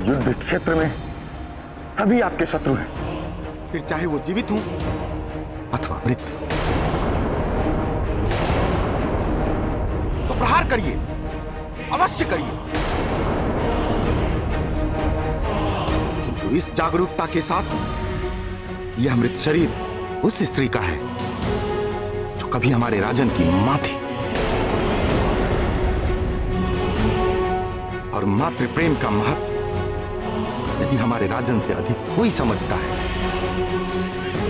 युद्ध क्षेत्र में सभी आपके शत्रु हैं। फिर चाहे वो जीवित हों अथवा मृत, तो प्रहार करिए, अवश्य करिए, किंतु इस जागरूकता के साथ यह मृत शरीर उस स्त्री का है जो कभी हमारे राजन की मां थी, और मातृ प्रेम का महत्व यदि हमारे राजन से अधिक कोई समझता है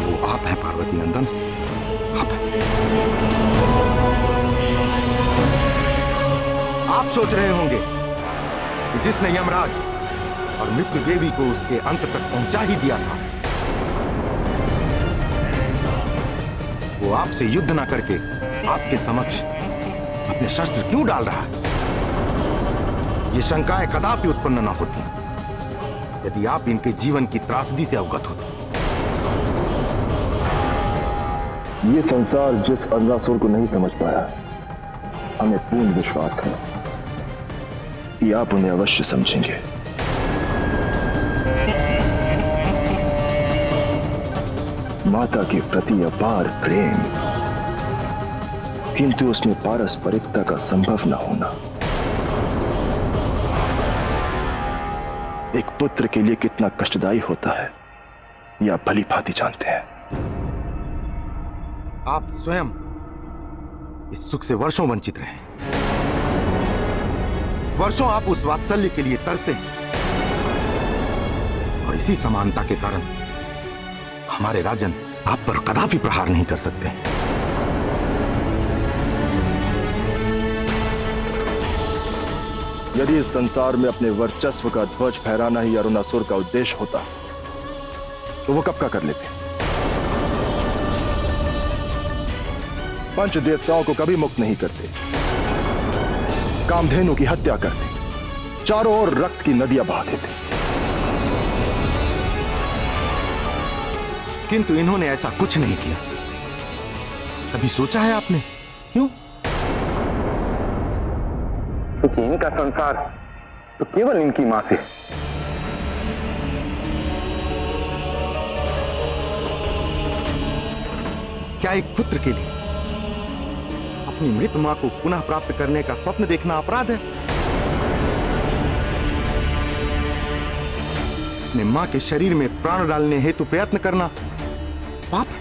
वो आप हैं पार्वती नंदन, आप हैं। आप सोच रहे होंगे कि जिसने यमराज और मृत्यु देवी को उसके अंत तक पहुंचा ही दिया था, वो आपसे युद्ध ना करके आपके समक्ष अपने शस्त्र क्यों डाल रहा है? ये शंकाएं कदापि उत्पन्न ना होती यदि आप इनके जीवन की त्रासदी से अवगत होते। ये संसार जिस अरुणासुर को नहीं समझ पाया, हमें पूर्ण विश्वास है कि आप उन्हें अवश्य समझेंगे। माता के प्रति अपार प्रेम, किंतु उसमें पारस्परिकता का संभव न होना एक पुत्र के लिए कितना कष्टदायी होता है, यह आप भली भांति जानते हैं। आप स्वयं इस सुख से वर्षों वंचित रहे, वर्षों आप उस वात्सल्य के लिए तरसे, और इसी समानता के कारण हमारे राजन आप पर कदापि प्रहार नहीं कर सकते। यदि इस संसार में अपने वर्चस्व का ध्वज फहराना ही अरुणासुर का उद्देश्य होता तो वो कब का कर लेते। पंच देवताओं को कभी मुक्त नहीं करते, कामधेनु की हत्या करते, चारों ओर रक्त की नदियां बहा देते। किंतु इन्होंने ऐसा कुछ नहीं किया। कभी सोचा है आपने क्यों? क्योंकि इनका संसार तो केवल इनकी मां से। क्या एक पुत्र के लिए अपनी मृत मां को पुनः प्राप्त करने का स्वप्न देखना अपराध है? अपने मां के शरीर में प्राण डालने हेतु प्रयत्न करना पाप है।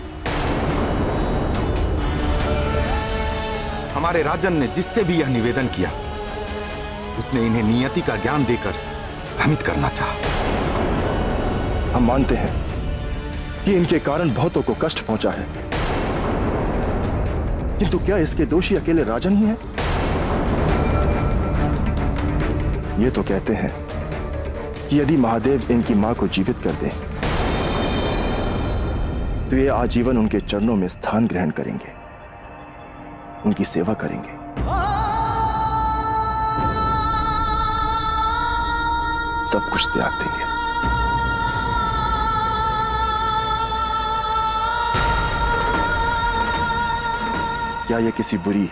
हमारे राजन ने जिससे भी यह निवेदन किया, उसने इन्हें नियति का ज्ञान देकर भ्रमित करना चाहा। हम मानते हैं कि इनके कारण बहुतों को कष्ट पहुंचा है, किंतु क्या इसके दोषी अकेले राजन ही हैं? ये तो कहते हैं कि यदि महादेव इनकी मां को जीवित कर दें तो ये आजीवन उनके चरणों में स्थान ग्रहण करेंगे, उनकी सेवा करेंगे। सब कुछ त्याग देंगे। क्या यह किसी बुरी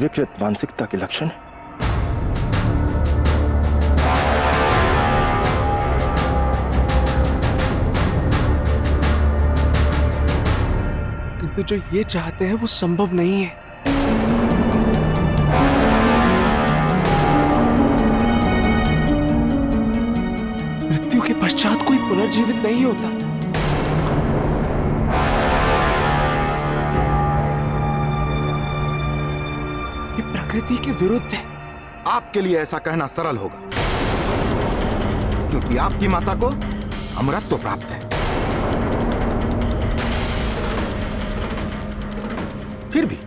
विकृत मानसिकता के लक्षण है? किंतु जो ये चाहते हैं वो संभव नहीं है। मृत्यु के पश्चात कोई पुनर्जीवित नहीं होता। ये प्रकृति के विरुद्ध है। आपके लिए ऐसा कहना सरल होगा, क्योंकि आपकी माता को अमरत्व प्राप्त है। फिर भी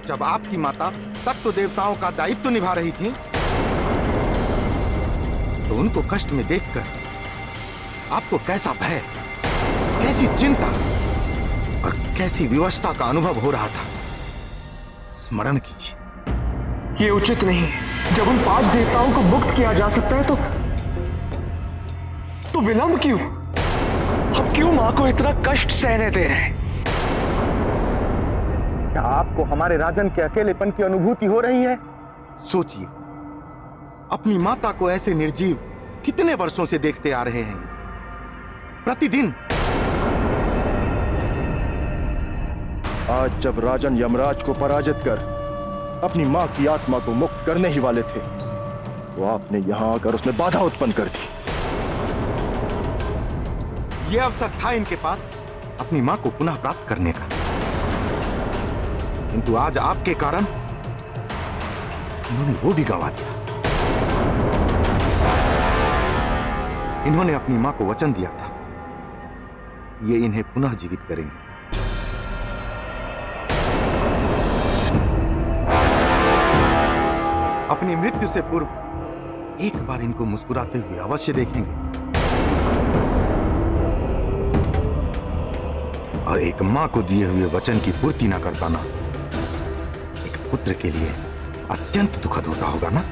जब आपकी माता तत्व देवताओं का दायित्व निभा रही थी, तो उनको कष्ट में देखकर आपको कैसा भय, कैसी चिंता और कैसी विवशता का अनुभव हो रहा था, स्मरण कीजिए। ये उचित नहीं है। जब उन 5 देवताओं को मुक्त किया जा सकता है तो विलंब क्यों? हम क्यों मां को इतना कष्ट सहने दे रहे हैं? क्या आपको हमारे राजन के अकेलेपन की अनुभूति हो रही है? सोचिए, अपनी माता को ऐसे निर्जीव कितने वर्षों से देखते आ रहे हैं, प्रतिदिन। आज जब राजन यमराज को पराजित कर अपनी मां की आत्मा को मुक्त करने ही वाले थे, तो आपने यहां आकर उसमें बाधा उत्पन्न कर दी। यह अवसर था इनके पास अपनी मां को पुनः प्राप्त करने का, किंतु आज आपके कारण इन्होंने वो भी गंवा दिया। इन्होंने अपनी मां को वचन दिया था, ये इन्हें पुनः जीवित करेंगे। अपनी मृत्यु से पूर्व एक बार इनको मुस्कुराते हुए अवश्य देखेंगे, और एक मां को दिए हुए वचन की पूर्ति न कर पाना एक पुत्र के लिए अत्यंत दुखद होता होगा ना।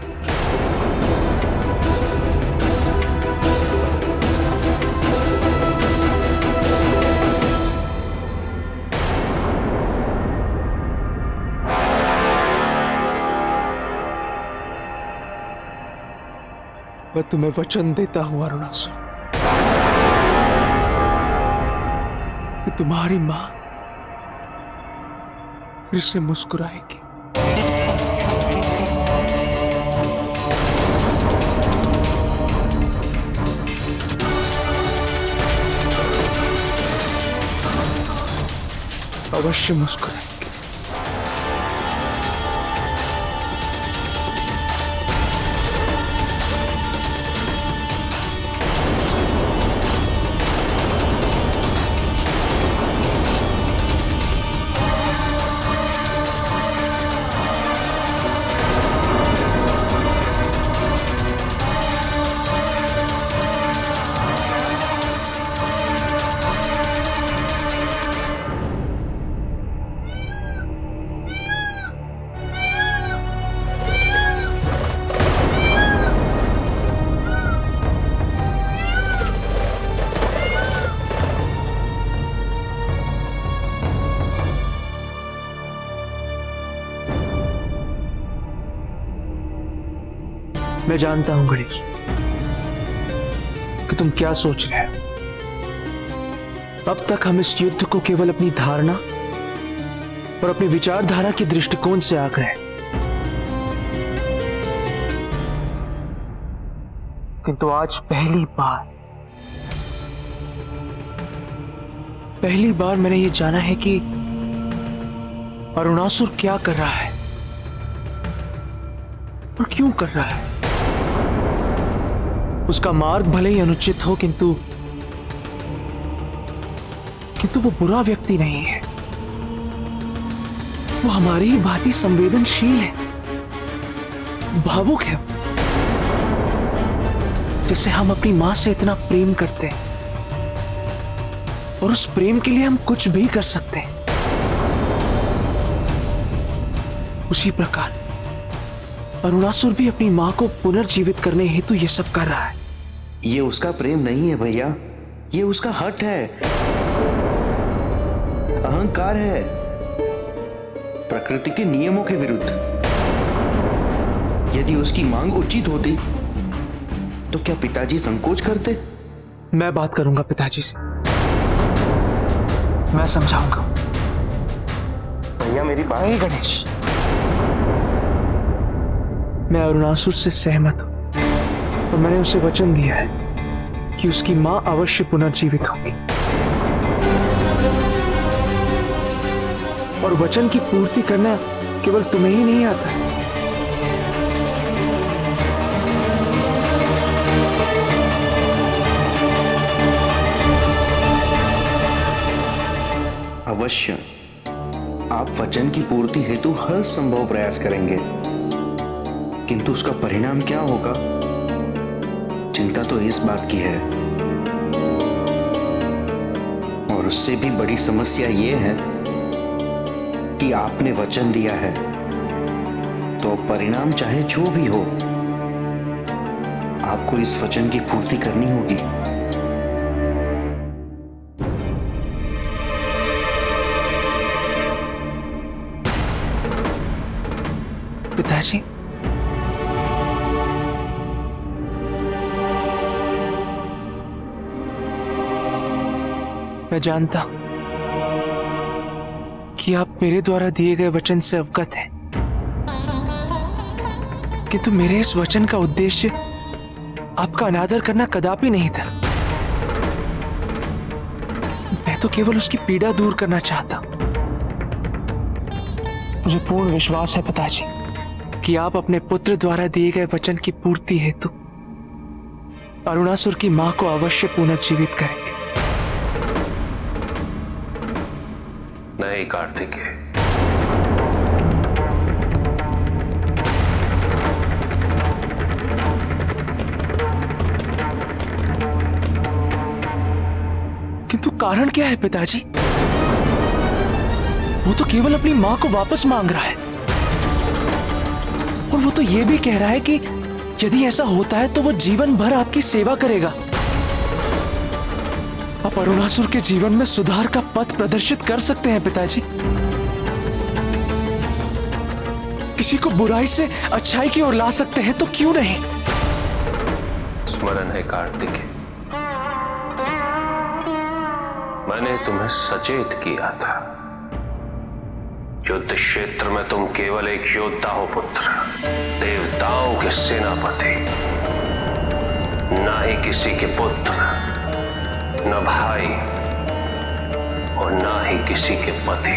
मैं तुम्हें वचन देता हूं अरुणासुर कि तुम्हारी मां फिर से मुस्कुराएगी। अवश्य मुस्कुराएगी। मैं जानता हूं गणेश कि तुम क्या सोच रहे हो। अब तक हम इस युद्ध को केवल अपनी धारणा और अपनी विचारधारा के दृष्टिकोण से आंक रहे हैं, किंतु आज पहली बार मैंने ये जाना है कि अरुणासुर क्या कर रहा है और क्यों कर रहा है। उसका मार्ग भले ही अनुचित हो, किंतु वो बुरा व्यक्ति नहीं है। वो हमारी ही भांति संवेदनशील है, भावुक है। जैसे हम अपनी मां से इतना प्रेम करते हैं और उस प्रेम के लिए हम कुछ भी कर सकते हैं, उसी प्रकार अरुणासुर भी अपनी मां को पुनर्जीवित करने हेतु यह सब कर रहा है। ये उसका प्रेम नहीं है भैया, ये उसका हठ है, अहंकार है, प्रकृति के नियमों के विरुद्ध। यदि उसकी मांग उचित होती तो क्या पिताजी संकोच करते? मैं बात करूंगा पिताजी से, मैं समझाऊंगा। भैया मेरी बात। नहीं गणेश, मैं अरुणासुर से सहमत हूं और मैंने उसे वचन दिया है कि उसकी मां अवश्य पुनर्जीवित होगी, और वचन की पूर्ति करना केवल तुम्हें ही नहीं आता है। अवश्य आप वचन की पूर्ति हेतु हर संभव प्रयास करेंगे, किंतु उसका परिणाम क्या होगा, चिंता तो इस बात की है। और उससे भी बड़ी समस्या यह है कि आपने वचन दिया है, तो परिणाम चाहे जो भी हो, आपको इस वचन की पूर्ति करनी होगी। पिताजी, मैं जानता हूं कि आप मेरे द्वारा दिए गए वचन से अवगत हैं, किंतु मेरे इस वचन का उद्देश्य आपका अनादर करना कदापि नहीं था। मैं तो केवल उसकी पीड़ा दूर करना चाहता हूं। मुझे पूर्ण विश्वास है पिताजी कि आप अपने पुत्र द्वारा दिए गए वचन की पूर्ति हेतु अरुणासुर की मां को अवश्य पुनर्जीवित करेंगे। नहीं कार्तिकेय, किंतु कारण क्या है पिताजी? वो तो केवल अपनी मां को वापस मांग रहा है, और वो तो ये भी कह रहा है कि यदि ऐसा होता है तो वो जीवन भर आपकी सेवा करेगा। आप अरुणासुर के जीवन में सुधार का पथ प्रदर्शित कर सकते हैं पिताजी। किसी को बुराई से अच्छाई की ओर ला सकते हैं, तो क्यों नहीं? स्मरण है कार्तिकेय, मैंने तुम्हें सचेत किया था। युद्ध क्षेत्र में तुम केवल एक योद्धा हो पुत्र, देवताओं के सेनापति, ना ही किसी के पुत्र, न भाई और ना ही किसी के पति।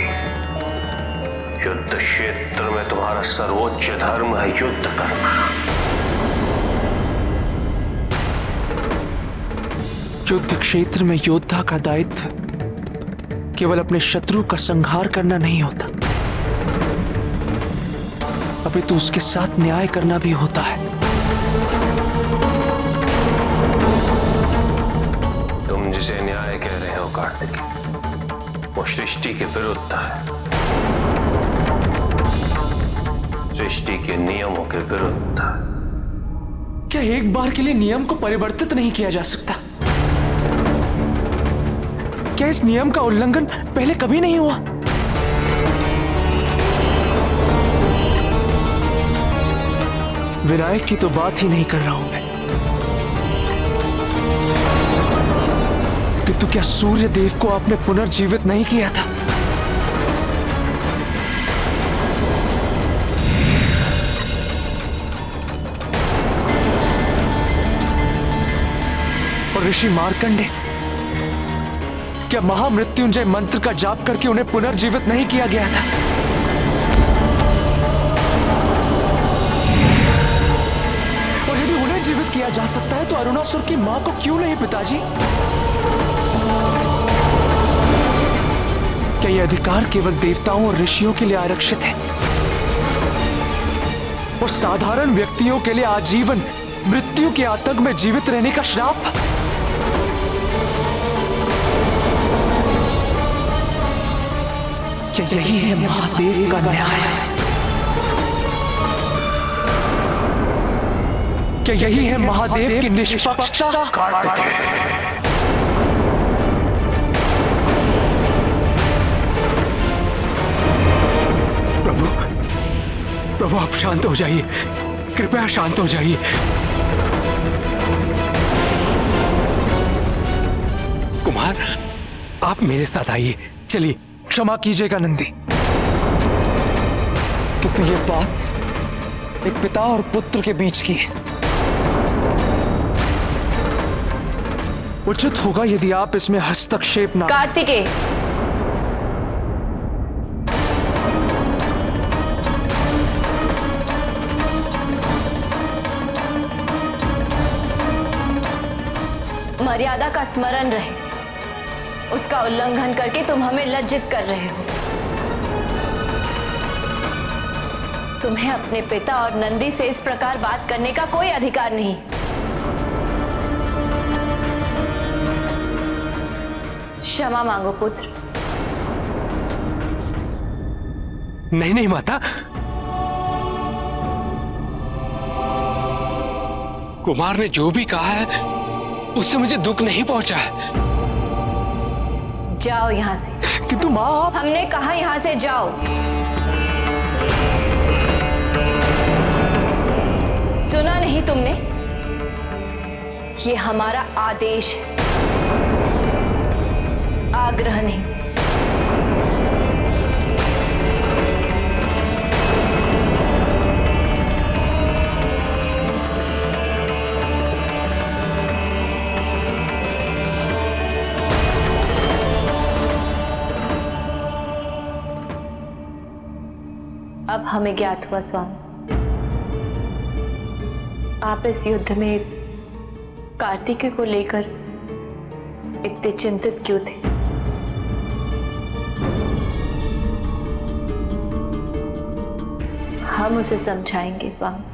युद्ध क्षेत्र में तुम्हारा सर्वोच्च धर्म है युद्ध करना। युद्ध क्षेत्र में योद्धा का दायित्व केवल अपने शत्रु का संहार करना नहीं होता, अपितु उसके साथ न्याय करना भी होता है। तुम जिसे न्याय कह रहे हो कार्तिक, वो सृष्टि के विरुद्ध है, सृष्टि के नियमों के विरुद्ध। क्या एक बार के लिए नियम को परिवर्तित नहीं किया जा सकता? क्या इस नियम का उल्लंघन पहले कभी नहीं हुआ? विनायक की तो बात ही नहीं कर रहा हूं मैं, किंतु क्या सूर्य देव को आपने पुनर्जीवित नहीं किया था? और ऋषि मार्कंडे, क्या महामृत्युंजय मंत्र का जाप करके उन्हें पुनर्जीवित नहीं किया गया था? और यदि उन्हें जीवित किया जा सकता है तो अरुणासुर की मां को क्यों नहीं पिताजी? क्या यह अधिकार केवल देवताओं और ऋषियों के लिए आरक्षित है और साधारण व्यक्तियों के लिए आजीवन मृत्यु के आतंक में जीवित रहने का श्राप? क्या यही है महादेव का न्याय? क्या यही है महादेव की निष्पक्षता? प्रभु आप शांत हो जाइए, कृपया शांत हो जाइए। कुमार, आप मेरे साथ आइए, चलिए। क्षमा कीजिएगा नंदी, किंतु ये बात एक पिता और पुत्र के बीच की है। उचित होगा यदि आप इसमें हस्तक्षेप ना। कार्तिकेय, मर्यादा का स्मरण रहे, उसका उल्लंघन करके तुम हमें लज्जित कर रहे हो। तुम्हें अपने पिता और नंदी से इस प्रकार बात करने का कोई अधिकार नहीं। क्षमा मांगो पुत्र। नहीं नहीं माता, कुमार ने जो भी कहा है उससे मुझे दुख नहीं पहुंचा है। जाओ यहां से। किंतु माँ आप। हमने कहा यहां से जाओ। सुना नहीं तुमने? ये हमारा आदेश है। आग्रह नहीं। अब हमें ज्ञात हुआ स्वामी, आप इस युद्ध में कार्तिकेय को लेकर इतने चिंतित क्यों थे? हम उसे समझाएंगे स्वामी।